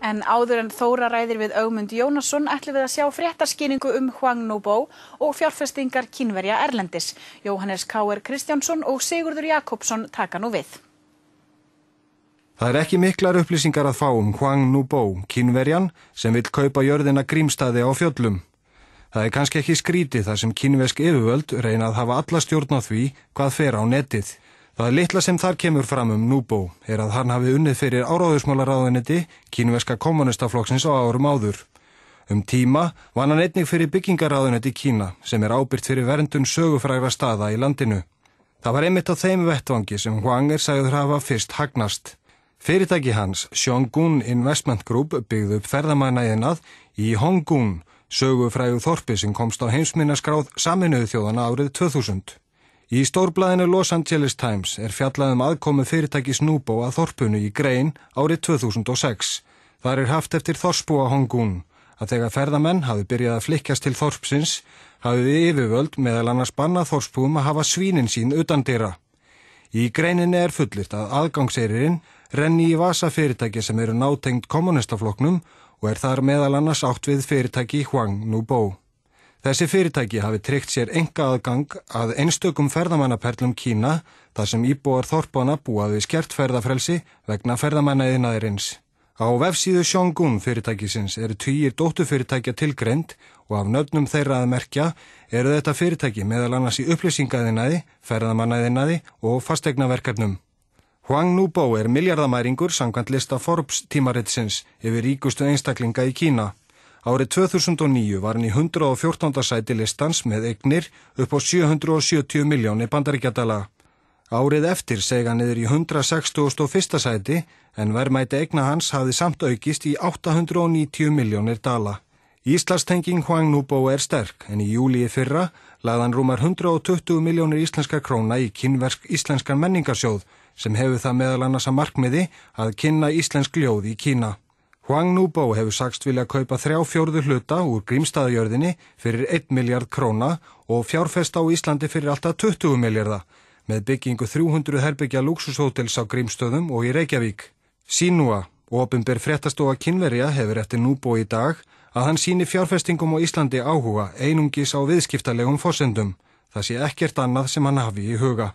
En áður en Þóra ræðir við Ögmund Jónasson ætlum við að sjá fréttaskýringu Hwang No-bo og fjárfestingar Kínverja erlendis. Jóhannes K.R. Kristjánsson og Sigurður Jakobsson taka nú við. Það ekki miklar upplýsingar að fá Hwang No-bo, Kínverjan, sem vill kaupa jörðina Grímsstaði á Fjöllum. Það kannski ekki skrítið þar sem kínversk yfirvöld reyna að hafa alla stjórn á því hvað fer á netið. Það litla sem þar kemur fram No-bo að hann hafi unnið fyrir áráðusmálaráðuneyti kínverska kommunistaflokksins á árum áður. Tíma vann hann einnig fyrir byggingaráðuneyti Kína sem ábyrgt fyrir verndun sögufrægra staða í landinu. Það var einmitt á þeim vettvangi sem Hwang sagður hafa fyrst hagnast. Fyrirtæki hans, Xionggun Investment Group, byggði upp ferðamannaiðnað í Honggun, sögufrægu þorpi sem komst á heimsminjaskráð Sameinuðu þjóðanna árið 2000. Í stórblaðinu Los Angeles Times fjallað aðkomu fyrirtækis No-bo að þorpunu í grein árið 2006. Þar haft eftir þorpsbúa Honggun að þegar ferðamenn hafi byrjað að flykkjast til þorpsins hafi yfirvöld meðal annars bannað þorpsbúum að hafa svínin sín utandyra. Í greininni fullyrt að aðgangseyririnn renni í vasa fyrirtæki sem nátengd kommunistaflokknum og þar meðal annars átt við fyrirtæki Hwang No-bo. Þessi fyrirtæki hafi tryggt sér einkaaðgang að einstökum ferðamannaperlum Kína þar sem íbúar þorpanna búa við skert ferðafrelsi vegna ferðamannaiðnaðarins. Á vefsíðu Xionggun fyrirtækisins tugir dótturfyrirtækja tilgreind og af nöfnum þeirra að merkja þetta fyrirtæki meðal annars í upplýsingaiðnaði, ferðamannaiðnaði og fasteignaverkefnum. Hwang No-bo milljarðamæringur samkvæmt lista Forbes tímaritsins yfir ríkustu einstaklinga í Kína. Árið 2009 var hann í 114. sæti listans með eignir upp á 770 milljónir bandaríkjadala. Árið eftir seig hann niður í 161. sæti en verðmæti eigna hans hafði samt aukist í 890 milljónir dala. Íslandstenging Hwang No-bo sterk en í júlí í fyrra lagði hann rúmar 120 milljónir íslenskar króna í kínversk-íslenskan menningarsjóð sem hefur það meðal annars að markmiði að kynna íslensk ljóð í Kína. Hwang No-bo hefur sagst vilja kaupa 3/4 hluta úr Grímsstaðajörðinni fyrir 1 milljarð króna og fjárfesta á Íslandi fyrir alltaf 20 milljarða með byggingu 300 herbergja lúxushótels á Grímsstöðum og í Reykjavík. Xinhua, opinber fréttastofa Kínverja, hefur eftir No-bo í dag að hann sýni fjárfestingum á Íslandi áhuga einungis á viðskiptalegum forsendum. Það sé ekkert annað sem hann hafi í huga.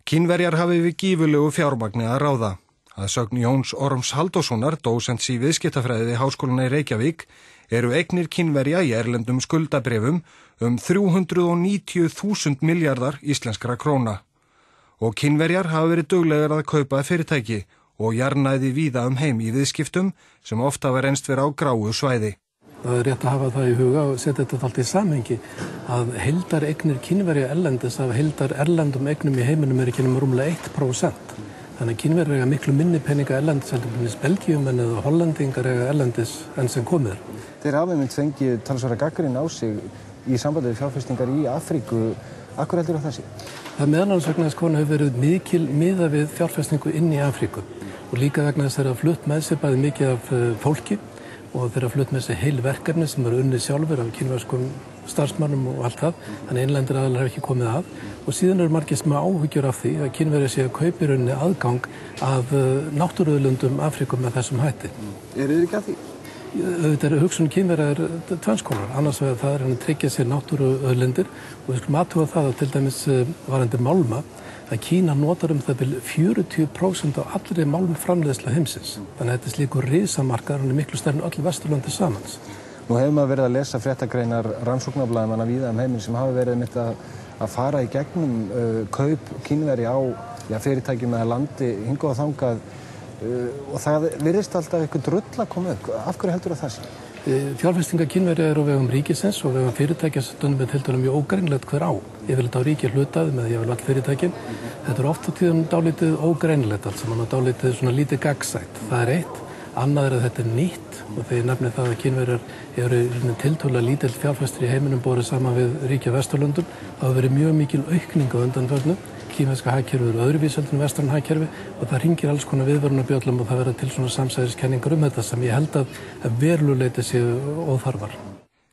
Kínverjar hafi við gífurlegu fjármagni að ráða. Að sögn Jóns Orms Halldórssonar, dósents í viðskiptafræði við Háskólann í Reykjavík, eignir Kínverja í erlendum skuldabréfum 390.000 milljarðar íslenskra króna. Og Kínverjar hafa verið duglegar að kaupa fyrirtæki og jarðnæði víða heim í viðskiptum sem ofta var reynst vera á gráu svæði. Það rétt að hafa það í huga og setja þetta allt í samhengi að heildar eignir Kínverja erlendis af heildar erlendum eignum í heiminum ekki nema rúmlega 1%. Þannig að Kínverjar eiga miklu minni peninga erlendis heldur en Belgíumenn eða Hollendingar eiga erlendis enn sem komið. Þeir hafa fengið talsverða gagnrýni á sig í sambandi við fjárfestingar í Afríku. Af hverju heldur það sé? Það meðal annars vegna þess að hefur verið mikil miðað við fjárfestingu inn í Afríku og líka vegna þess að þeirra flutt með sér bæði mikið af fólki og þeirra flutt með sér heil verkefni sem unnið sjálfur af kínverskum starfsmannum og allt það, þannig innlendir aðilar hefur ekki komið að og síðan margir sem áhyggjur af því að Kínverjar séu að kaupa í rauninni aðgang af náttúruauðlindum Afríku með þessum hætti. Þið ekki að því? Auðvitað hugsun Kínverja tvenns konar, annars vegar það að tryggja sér náttúruauðlindir og við skulum athuga það að til dæmis varðandi málma að Kína notar það bil 40% af allri málmframleiðslu heimsins. Þannig að þetta slíkur risamarkaður er miklu stærri en öll Vesturlöndin samans. Nú hefur maður verið að lesa fréttagreinar rannsóknarblaðamanna víða heiminn sem hafa verið mitt að fara í gegnum kaup Kínverja á fyrirtækjum eða landi hingað og þangað og það virðist alltaf eitthvað drull að koma upp. Af hverju heldur það sé? Fjárfestingar Kínverja á vegum ríkisins og vegum fyrirtækja sem stundum tiltölulega mjög ógreinilegt hver á. Yfirleitt á ríki hlutaði með jafnvel all fyrirtækin. Þetta oft á tíðum dálítið ógreinilegt allt saman og dálítið svona lítið gagnsætt. Það eitt. Annað að þetta nýtt og þegar nefnir það að Kínverjar eru tiltölulega lítill fjárfestir í heiminum borið saman við ríkja Vesturlöndum. Það hafa verið mjög mikil aukning á undanförnu. Kínverska hagkerfið eru öðruvísi heldur en vestræn hagkerfi og það hringir alls konar viðvörunarbjöllum og það verða til svona samsæriskenningar þetta sem ég held að veruleyti séu óþarfar.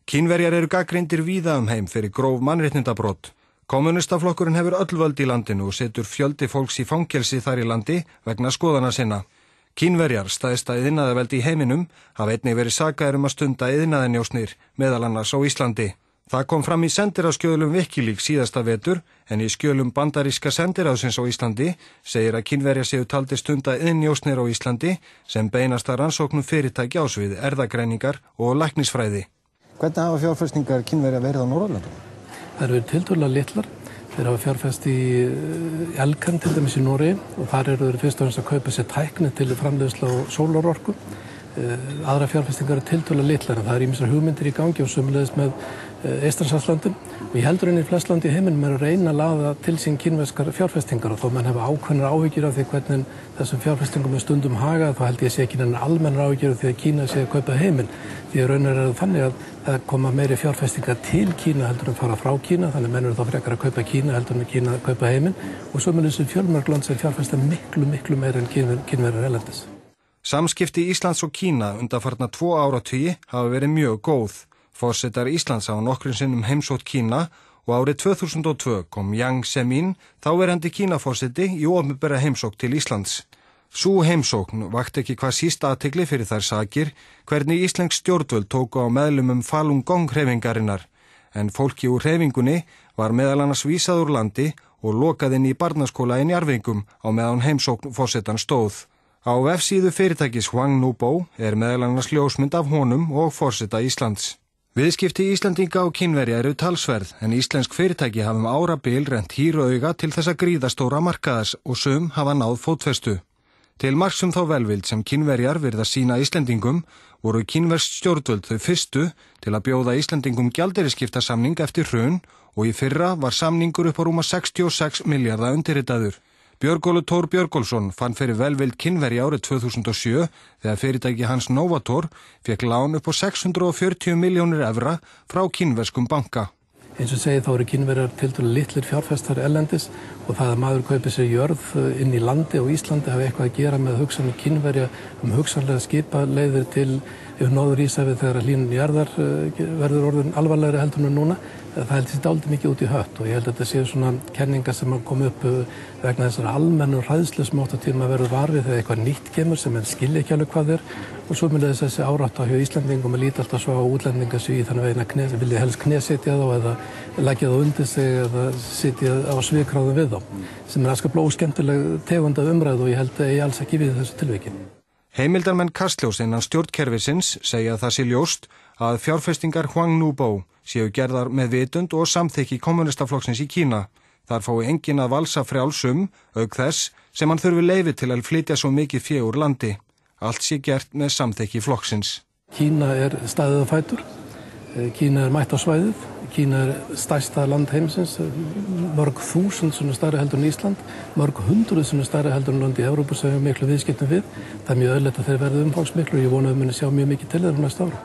Kínverjar eru gagnrýndir víða heim fyrir gróf mannréttindabrot. Kommunistaflokkurinn hefur öll völd í landinu og setur fjöldi fólks í fangelsi þar í landi vegna skoðana sinna. Kínverjar, stærsta iðnaðarveldi í heiminum, hafa einnig verið sakaðir að stunda iðnaðarnjósnir, meðal annars á Íslandi. Það kom fram í sendiráðsskjölum Wikileaks síðasta vetur, en í skjölum bandaríska sendiráðsins á Íslandi segir að Kínverjar séu taldir stunda iðnnjósnir á Íslandi sem beinast að rannsóknum fyrirtækja á sviði erfðagreiningar og læknisfræði. Hvernig hafa fjárfestingar Kínverja verið á Norðurlöndum? Það eru tiltölulega litlar. Þeir hafa fjárfest í Elkan til dæmis í Noregi og þar eru þeir fyrst og fremst að kaupa sér tækni til framleiðslu á sólarorku. Aðra fjárfestingar eru tiltölulega litlar en það eru ýmsar hugmyndir í gangi og sömuleiðis með Eystrasaltslöndum og ég heldur í flest lönd í heiminum eru að reyna að laða til sín kínverskar fjárfestingar og þó menn hafa ákveðnar áhyggjur af því hvernig þessum fjárfestingum er stundum hagað þá held ég sé ekki almennar áhyggjur af því að Kína sé að kaupa heiminn því að raunar er þannig að það koma meiri fjárfestingar til Kína heldur en fara frá Kína þannig menn eru þá frekar að kaupa Kína heldur en Kína að kaupa heiminn og sömuleiðis fjölmörg lönd sem fjárfesta miklu meira en Kínverjar erlendis. Samskipti Íslands og Kína undanfarna 2 áratugi hafa verið mjög góð. Forsetar Íslands hafa nokkrum sinnum heimsótt Kína og árið 2002 kom Jiang Zemin, þáverandi Kínaforseti, í opinbera heimsókn til Íslands. Sú heimsókn vakti ekki hvað síst athygli fyrir þær sakir hvernig íslensk stjórnvöld tóku á meðlimum Falun Gong hreyfingarinnar, en fólki úr hreyfingunni var meðal annars vísað úr landi og lokað inn í barnaskóla í Njarðvíkum á meðan heimsókn forsetan stóð. Á vefsíðu fyrirtækis Hwang Nubo er meðal annars ljósmynd af honum og forseta Íslands. Viðskipti Íslendinga og Kínverja eru talsverð en íslensk fyrirtæki hafa árabil rennt hýru auga til þessa gríðastóra markaðars og sum hafa náð fótfestu. Til marks þá velvild sem Kínverjar virðast sýna Íslendingum voru kínversk stjórnvöld þau fyrstu til að bjóða Íslendingum gjaldeyrisskiptasamning eftir hrun og í fyrra var samningur upp á rúma 66 milljarða undirritaður. Björgólfur Thor Björgólfsson fann fyrir velvild Kínverja árið 2007 þegar fyrirtæki hans Novator fékk lán upp á 640 milljónir evra frá kínverskum banka. Eins og segið þá eru Kínverjar tiltölulega litlir fjárfestar erlendis og það að maður kaupir sér jörð inn í landi og Íslandi hafi eitthvað að gera með hugsanir Kínverja hugsanlega skipaleiðir til yfir Norður-Íshafið þegar hlýnun jarðar verður orðin alvarlegri heldur en núna. Það held sér dálítið mikið út í hött og ég held að þetta séu svona kenningar sem koma upp vegna þessar almennu hræðslu sem oft á tíma verður var við þegar eitthvað nýtt kemur sem en skilja ekki alveg hvað er og svo myndið þessi árátta hjá Íslandingum að líta alltaf svo á útlendinga sig í þannig veginn að vilja helst knésetja þá eða leggja þá undir sig eða sitja á svikráðum við þá sem er afskaplega óskemmtileg tegund af umræðu og ég held að ég alls ekki við þessu tilviki. Heimildarmenn Kastljós innan stjórnkerfisins segja að það sé ljóst að fjárfestingar Hwang Nubo séu gerðar með vitund og samþykki kommunistaflokksins í Kína. Þar fái enginn að valsa frjálsum, auk þess sem hann þurfi leyfi til að flytja svo mikið fé úr landi. Allt sé gert með samþykki flokksins. Kína er staðið á fætur. Kína er mætt á svæðið. Kína er stærsta land heimsins, mörg þúsund sem er stærri heldur en Ísland, mörg hundruð sem er stærri heldur en lönd í Evrópu sem við miklu viðskiptum við. Það er mjög auðvelt að þeir verði umfangsmiklu og ég vona að við munum sjá mjög mikið til þeirra næsta ára.